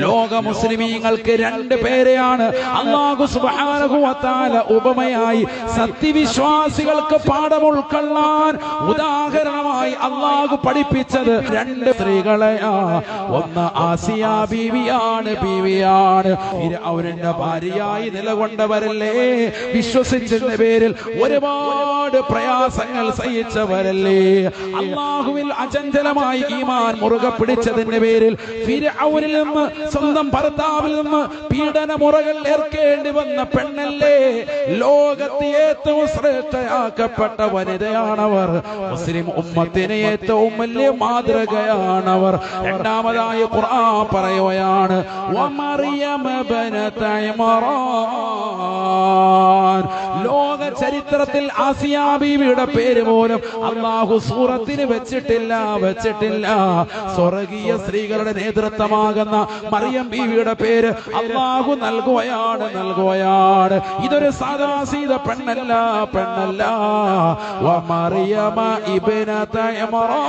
ലോക മുസ്ലിമീങ്ങൾക്ക് രണ്ട് പേരെയാണ് അല്ലാഹു സുബ്ഹാനഹു വ തആല ഉപമയായി സത്യവിശ്വാസികൾക്ക് പാഠം ഉൾക്കൊള്ളാൻ ഉദാഹരണമായി അല്ലാഹു പഠിപ്പിച്ചത് രണ്ട് സ്ത്രീകളെയാ. ഒന്ന് ആസിയ ബീവിയാണ്. ഫിർഔനിന്റെ ഭാര്യയായി നിലകൊണ്ടവരല്ലേ, വിശ്വസിച്ചതിന്റെ പേരിൽ ഒരുപാട് പ്രയാസങ്ങൾ സഹിച്ചവരല്ലേ, അല്ലാഹുവിൽ അചഞ്ചലമായി ഈമാൻ മുറുകെ പിടിച്ചതിന്റെ പേരിൽ ഫിർഔനിൽ നിന്ന് സ്വന്തം ഭർത്താവിൽ നിന്ന് പീഡനമുറകൾ ഏൽക്കേണ്ടി വന്ന പെണ്ണല്ലേ. ലോകത്തെ ഏറ്റവും ശ്രേഷ്ഠയാക്കപ്പെട്ട വനിതയാണവർ. മുസ്ലിം ഉമ്മത്തിന് ഏറ്റവും വലിയ മാതൃകയാണവർ. രണ്ടാമതായി ഖുർആൻ പറയുകയാണ് വമറിയമ ബനത ഇമ്രാൻ. ലോക ചരിത്രത്തിൽ ആസിയ ബീവിയുടെ പേര് പോലും അല്ലാഹു സൂറത്തിന് വെച്ചിട്ടില്ല. സ്വർഗീയ സ്ത്രീകളുടെ നേതൃത്വമാകുന്ന മറിയം ബീവിയുടെ പേര് അല്ലാഹു നൽകുകയാണ്. ഇതൊരു സാദാസീത പെണ്ണല്ല. വമറിയമ ഇബ്നത ഇമ്രാൻ.